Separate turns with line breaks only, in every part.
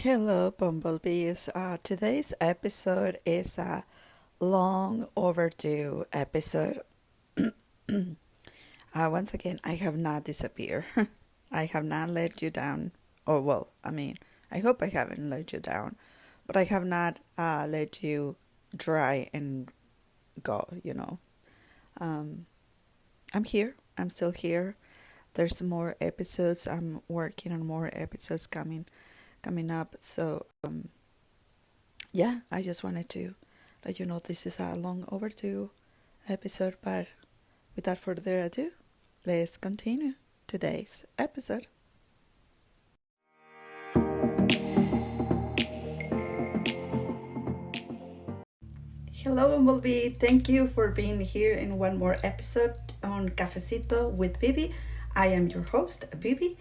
Hello, bumblebees. Today's episode is a long overdue episode. Once again, I have not disappeared. I have not let you down. Or, well, I mean, I hope I haven't let you down, but I have not let you dry and go. Um, I'm here. I'm still here. There's more episodes. I'm working on more episodes coming up. So, yeah, I just wanted to let you know this is a long overdue episode, but without further ado, let's continue today's episode. Hello, Bumblebee. Thank you for being here in one more episode on Cafecito with Bibi. I am your host, Bibi,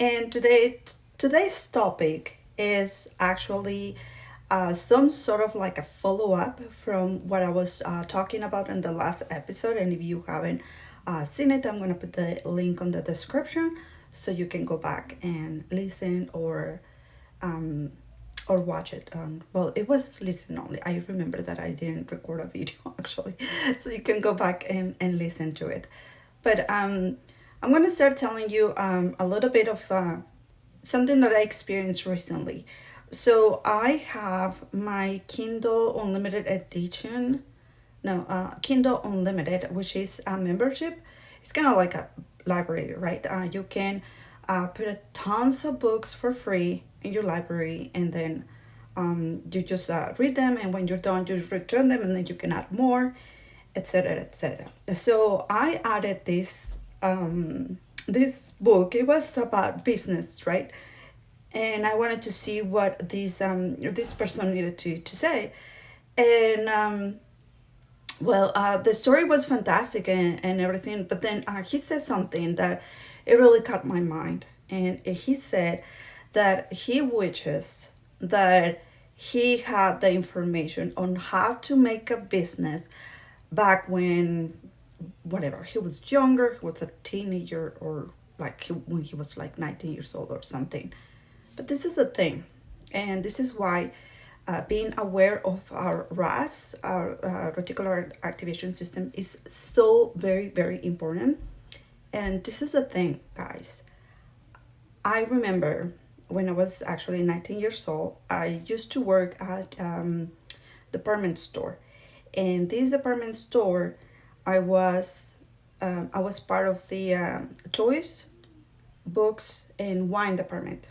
and today's topic is actually some sort of like a follow up from what I was talking about in the last episode. And if you haven't seen it, I'm gonna put the link on the description so you can go back and listen um, or watch it. Well, it was listen only. I remember that I didn't record a video actually, so you can go back and listen to it. But I'm gonna start telling you a little bit of something that I experienced recently. So I have my Kindle Unlimited edition. No, Kindle Unlimited, which is a membership. It's kind of like a library, right? You can put tons of books for free in your library, and then you just read them, and when you're done, you return them, and then you can add more, etc., etc. So I added this book. It was about business, right? And I wanted to see what this person needed to say. And well, the story was fantastic and everything, but then he said something that it really caught my mind. And he said that he wishes that he had the information on how to make a business back when, whatever, he was younger, he was a teenager, or like when he was like 19 years old or something. But this is a thing, and this is why being aware of our RAS, our reticular activation system, is so very, very important. And this is a thing, guys. I remember when I was actually 19 years old, I used to work at department store. And this department store, I was I was part of the toys, books, and wine department.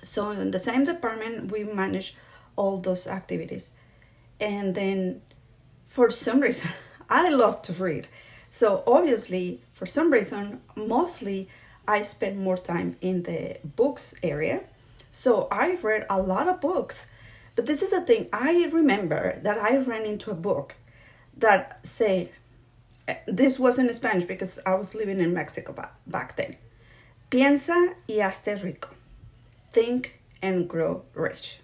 So in the same department, we manage all those activities. And then for some reason, I love to read. So obviously, for some reason, mostly I spend more time in the books area. So I read a lot of books. But this is the thing, I remember that I ran into a book that said, this was in Spanish because I was living in Mexico back then. Piensa y hazte rico. Think and grow rich.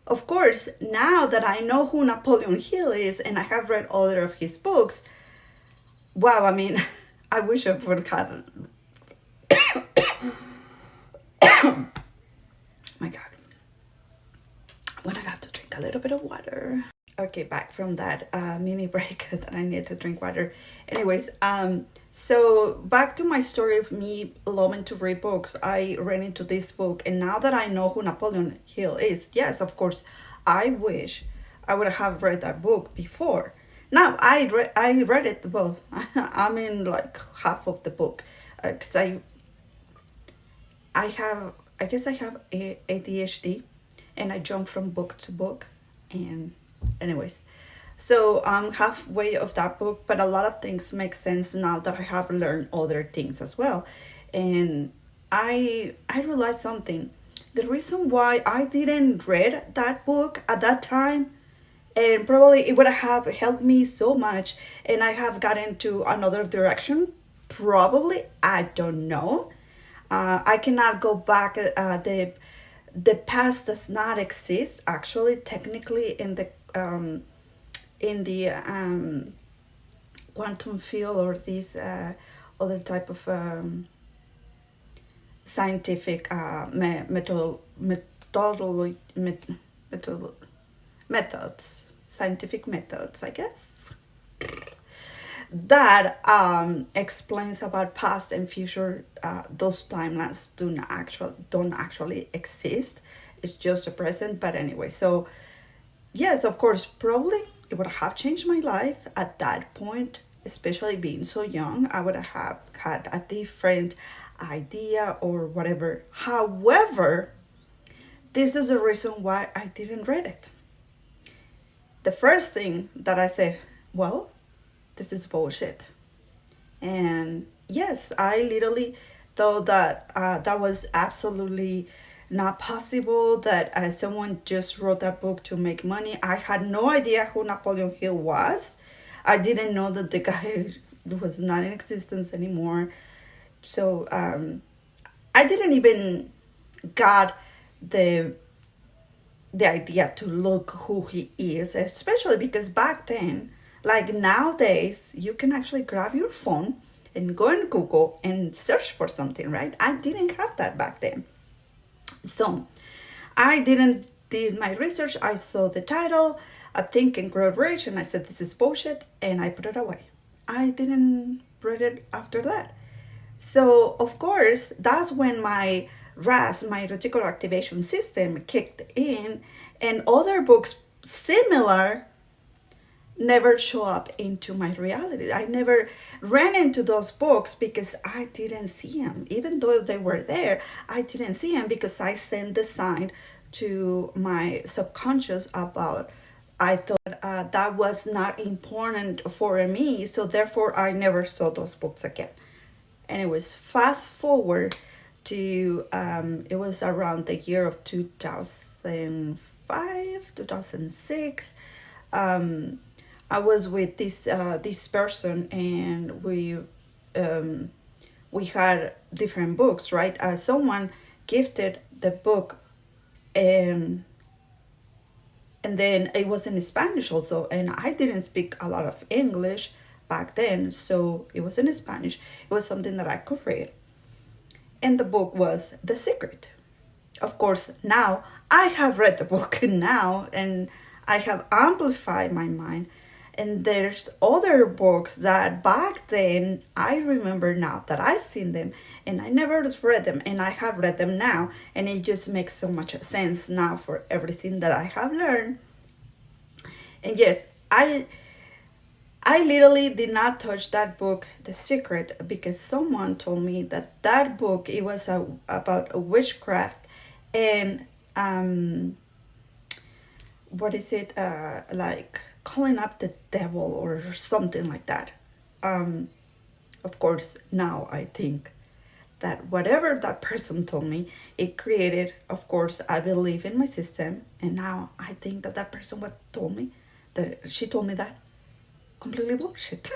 Of course, now that I know who Napoleon Hill is and I have read other of his books, wow, I mean, I wish I would have. My God. I'm gonna have to drink a little bit of water. Okay, back from that mini break that I need to drink water. Anyways, so back to my story of me loving to read books. I ran into this book, and now that I know who Napoleon Hill is, yes, of course, I wish I would have read that book before. Now I read it. Well, I'm in like half of the book, because I guess I have ADHD, and I jump from book to book, and anyways, so I'm halfway of that book, but a lot of things make sense now that I have learned other things as well. And I realized something. The reason why I didn't read that book at that time, and probably it would have helped me so much, and I have gotten to another direction, probably, I don't know. I cannot go back. The past does not exist actually technically in the quantum field, or this other type of scientific methodolo- methods, scientific methods, I guess, that explains about past and future. Those timelines don't actually exist. It's just a present. But anyway, so yes, of course, probably it would have changed my life at that point, especially being so young. I would have had a different idea or whatever. However, this is the reason why I didn't read it. The first thing that I said, well, this is bullshit. And yes, I literally thought that that was absolutely not possible, that someone just wrote that book to make money. I had no idea who Napoleon Hill was. I didn't know that the guy was not in existence anymore. So I didn't even got the the idea to look who he is, especially because back then, like nowadays, you can actually grab your phone and go on Google and search for something, right? I didn't have that back then. So I didn't did my research. I saw the title, I Think and Grow Rich, and I said this is bullshit, and I put it away. I didn't read it after that. So of course, that's when my RAS, my reticular activation system, kicked in, and other books similar never show up into my reality. I never ran into those books because I didn't see them. Even though they were there, I didn't see them because I sent the sign to my subconscious about I thought that was not important for me, so therefore I never saw those books again. Anyways, fast forward to it was around the year of 2005, 2006. um, I was with this person, and we had different books, right? Someone gifted the book, and then it was in Spanish also, and I didn't speak a lot of English back then, so it was in Spanish. It was something that I could read, and the book was The Secret. Of course, now I have read the book now, and I have amplified my mind. And there's other books that back then I remember now that I've seen them and I never read them, and I have read them now, and it just makes so much sense now for everything that I have learned. And yes, I literally did not touch that book, The Secret, because someone told me that that book, it was about a witchcraft, and what is it, like calling up the devil or something like that. um of course, now I think that whatever that person told me, it created, of course, I believe in my system, and now I think that that person what told me, that she told me that completely bullshit.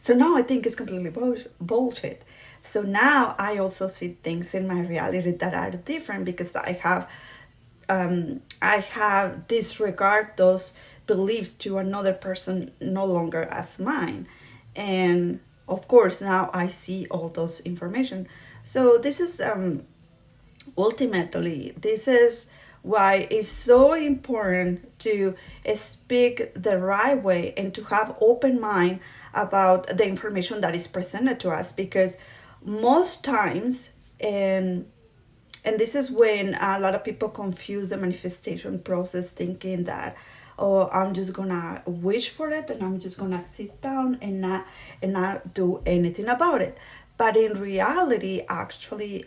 So now I think it's completely bullshit. So now I also see things in my reality that are different because I have disregard those beliefs to another person no longer as mine. And of course, now I see all those information. So this is ultimately, this is why it's so important to speak the right way and to have open mind about the information that is presented to us, because most times, and this is when a lot of people confuse the manifestation process, thinking that, oh, I'm just gonna wish for it and I'm just gonna sit down and not do anything about it. But in reality, actually,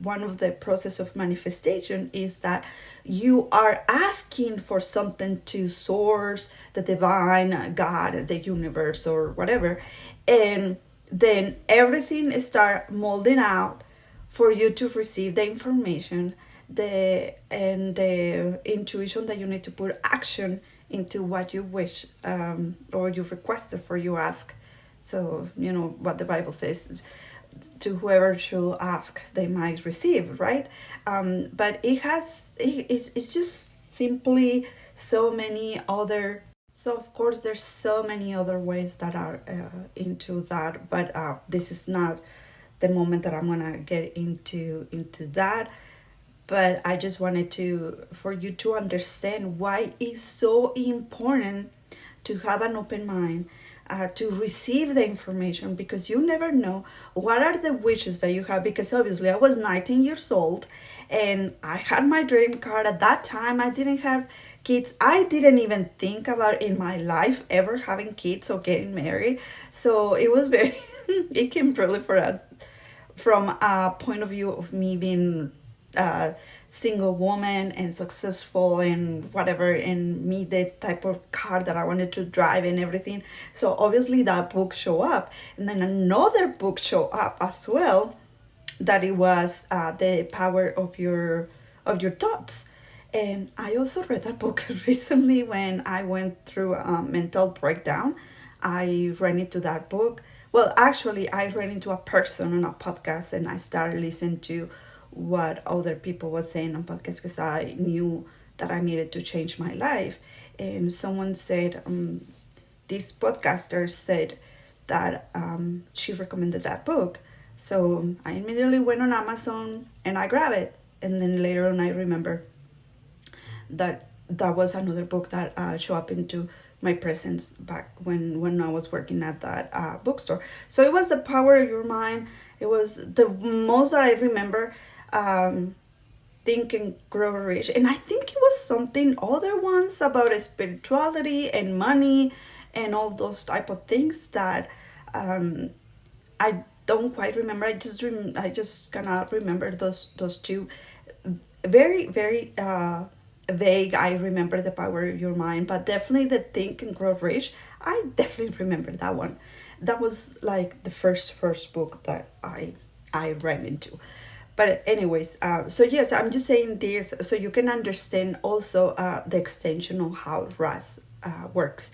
one of the process of manifestation is that you are asking for something to source, the divine, God, the universe, or whatever, and then everything start molding out for you to receive the information, the intuition that you need to put action into what you wish, or you requested for, you ask. So you know what the Bible says, to whoever should ask they might receive, right? But it's just simply so many other. So of course there's so many other ways that are into that, but this is not the moment that I'm gonna get into that. but I just wanted to for you to understand why it's so important to have an open mind, to receive the information, because you never know what are the wishes that you have. Because obviously I was 19 years old and I had my dream car at that time. I didn't have kids. I didn't even think about in my life ever having kids or getting married. So it was very it came really for us from a point of view of me being a single woman and successful and whatever, and me the type of car that I wanted to drive and everything. So obviously that book show up, and then another book show up as well, that it was the power of your thoughts. And I also read that book recently when I went through a mental breakdown. I ran into that book. Well, actually, I ran into a person on a podcast and I started listening to what other people were saying on podcasts because I knew that I needed to change my life. And someone said, this podcaster said that she recommended that book. So I immediately went on Amazon and I grabbed it. And then later on, I remember that that was another book that showed up into my presence back when I was working at that bookstore. So it was the power of your mind. It was the most that I remember. Think and Grow Rich, and I think it was something other ones about spirituality and money and all those type of things that I don't quite remember. I just cannot remember those two. Very very vague. I remember the power of your mind, but definitely the Think and Grow Rich. I definitely remember that one. That was like the first book that I ran into. But anyways, so yes, I'm just saying this so you can understand also the extension of how RAS works,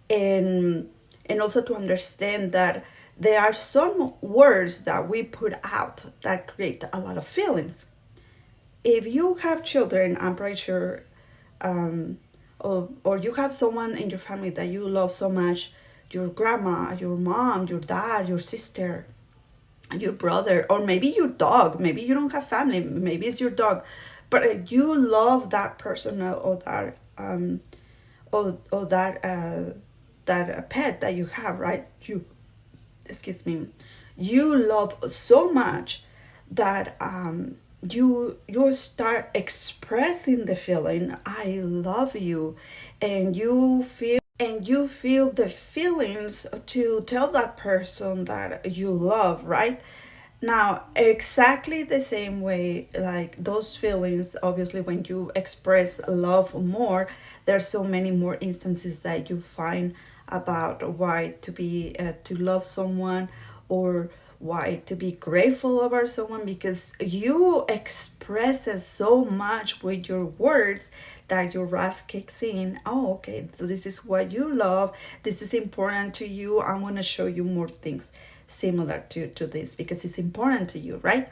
and also to understand that there are some words that we put out that create a lot of feelings. If you have children, I'm pretty sure, or you have someone in your family that you love so much, your grandma, your mom, your dad, your sister, your brother, or maybe your dog. Maybe you don't have family, maybe it's your dog, but you love that person, or that or that pet that you have, right? You, excuse me, you love so much that you start expressing the feeling I love you, and you feel the feelings to tell that person that you love, right? Now, exactly the same way, like those feelings, obviously, when you express love more, there's so many more instances that you find about why to be to love someone, or why to be grateful about someone, because you express it so much with your words that your RAS kicks in. Oh, okay, so this is what you love. This is important to you. I'm going to show you more things similar to this because it's important to you, right?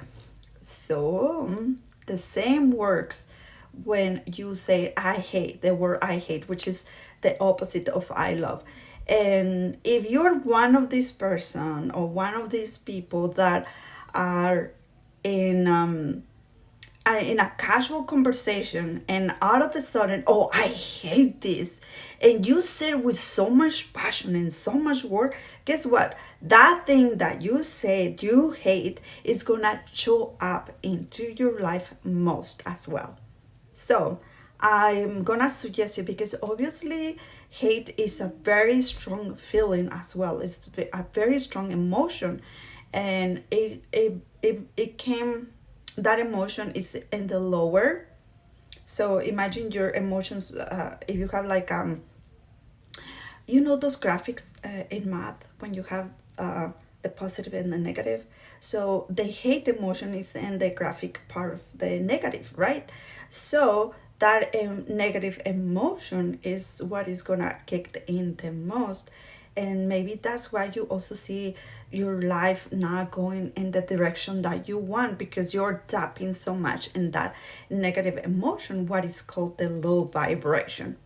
So the same works when you say I hate, the word I hate, which is the opposite of I love. And if you're one of these person or one of these people that are in in a casual conversation, and out of the sudden, oh, I hate this, and you say it with so much passion and so much word, guess what? That thing that you said you hate is gonna show up into your life most as well. So I'm gonna suggest you, because obviously hate is a very strong feeling as well. It's a very strong emotion, and it came, that emotion is in the lower. So imagine your emotions. If you have like you know those graphics in math when you have the positive and the negative. So the hate emotion is in the graphic part of the negative, right? So that negative emotion is what is gonna kick in the most, and maybe that's why you also see your life not going in the direction that you want, because you're tapping so much in that negative emotion, what is called the low vibration.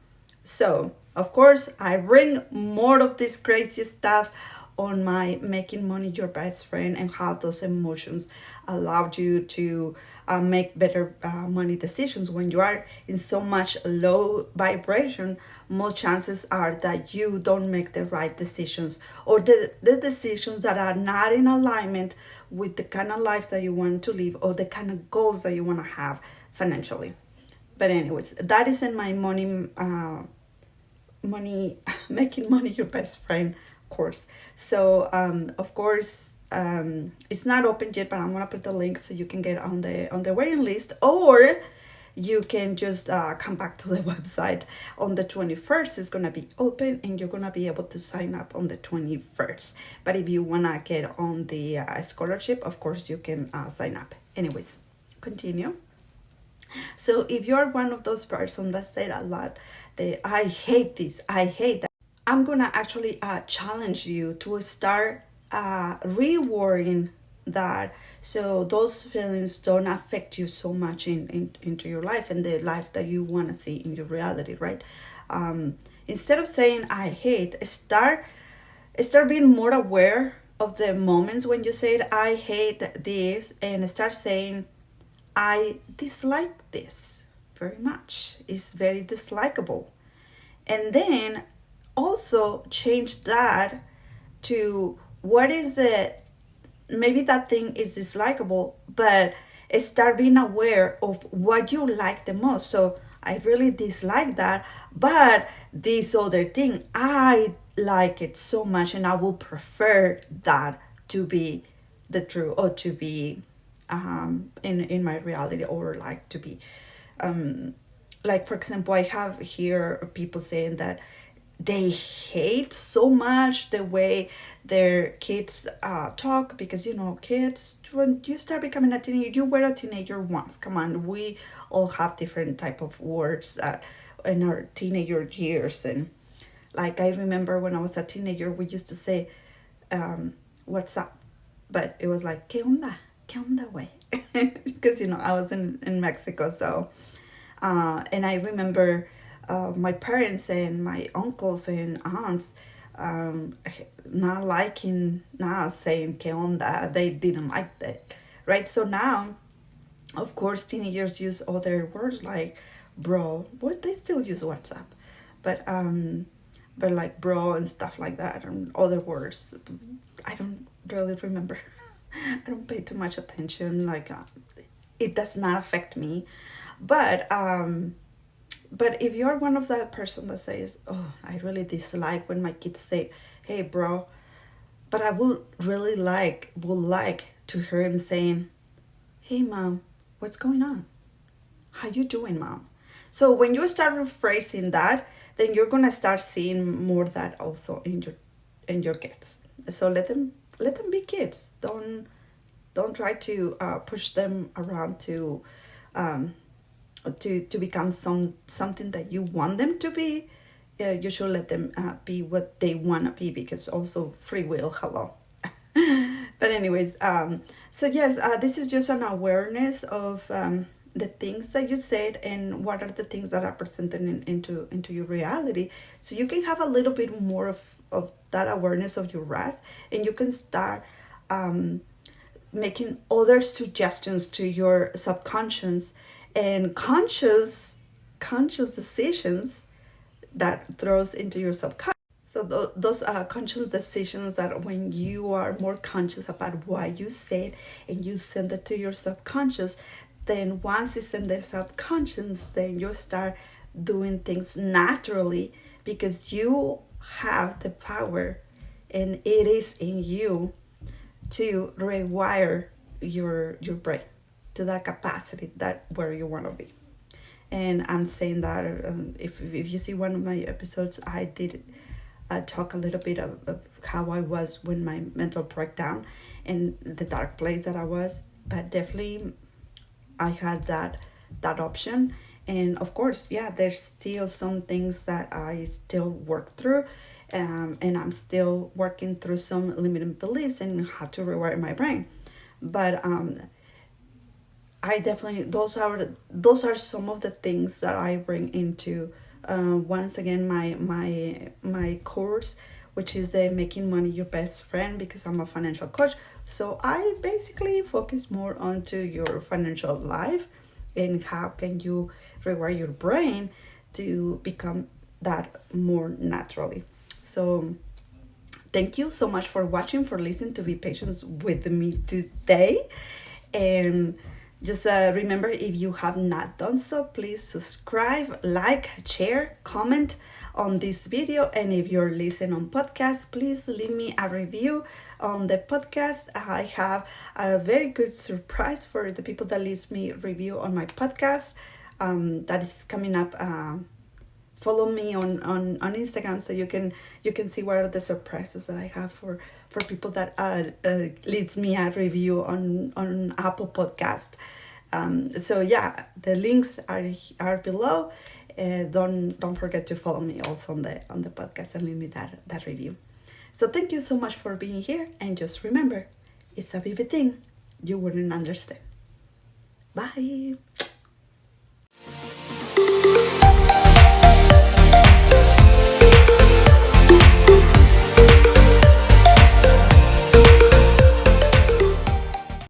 So of course I bring more of this crazy stuff on my making money your best friend and how those emotions allowed you to make better money decisions. When you are in so much low vibration, most chances are that you don't make the right decisions, or the decisions that are not in alignment with the kind of life that you want to live or the kind of goals that you want to have financially. But anyways, that is in my money making money your best friend course. So of course, it's not open yet, but I'm gonna put the link so you can get on the waiting list, or you can just come back to the website on the 21st. It's gonna be open and you're gonna be able to sign up on the 21st. But if you wanna get on the scholarship, of course you can sign up. Anyways, continue. So if you're one of those persons that said a lot, I hate this, I hate that, I'm gonna actually challenge you to start rewarding that, so those feelings don't affect you so much into your life and the life that you want to see in your reality, right? Instead of saying I hate, start being more aware of the moments when you said I hate this, and start saying I dislike this very much. It's very dislikable. And then also change that to what is it, maybe that thing is dislikable, but start being aware of what you like the most. So I really dislike that, but this other thing, I like it so much, and I will prefer that to be the truth, or to be in my reality, or like to be like, for example, I have here people saying that they hate so much the way their kids talk, because kids, when you start becoming a teenager, you were a teenager once, come on, we all have different type of words in our teenager years. And like, I remember when I was a teenager, we used to say what's up, but it was like que onda, way, because I was in Mexico. So and I remember my parents and my uncles and aunts not saying que onda. They didn't like that, right? So now, of course, teenagers use other words like bro, but they still use WhatsApp, but like bro and stuff like that, and other words I don't really remember. I don't pay too much attention, like it does not affect me. But if you're one of that person that says, oh, I really dislike when my kids say, hey bro, but I would like to hear him saying, hey mom, what's going on, how you doing mom? So when you start rephrasing that, then you're gonna start seeing more of that also in your kids. So let them be kids. Don't try to push them around to become something that you want them to be. You should let them be what they want to be, because also free will, hello. But anyways, so yes, this is just an awareness of the things that you said, and what are the things that are presented into your reality, so you can have a little bit more of that awareness of your RAS, and you can start making other suggestions to your subconscious and conscious decisions that throws into your subconscious. So those are conscious decisions, that when you are more conscious about what you said and you send it to your subconscious, then once it's in the subconscious, then you start doing things naturally, because you have the power, and it is in you to rewire your brain to that capacity, that where you want to be. And I'm saying that if you see one of my episodes, I did talk a little bit of how I was when my mental breakdown and the dark place that I was. But definitely I had that option. And of course, yeah, there's still some things that I still work through, and I'm still working through some limiting beliefs and how to rewire my brain. But I definitely, those are some of the things that I bring into once again my course, which is the Making Money Your Best Friend, because I'm a financial coach. So I basically focus more onto your financial life and how can you rewire your brain to become that more naturally. So thank you so much for watching, for listening, to be patient with me today. And just remember, if you have not done so, please subscribe, like, share, comment on this video. And if you're listening on podcast, please leave me a review on the podcast. I have a very good surprise for the people that leave me review on my podcast. That is coming up. Follow me on Instagram so you can see what are the surprises that I have for people that leaves me a review on Apple Podcast. So yeah, the links are below. Don't forget to follow me also on the podcast and leave me that review. So thank you so much for being here, and just remember, it's a vivid thing you wouldn't understand. Bye.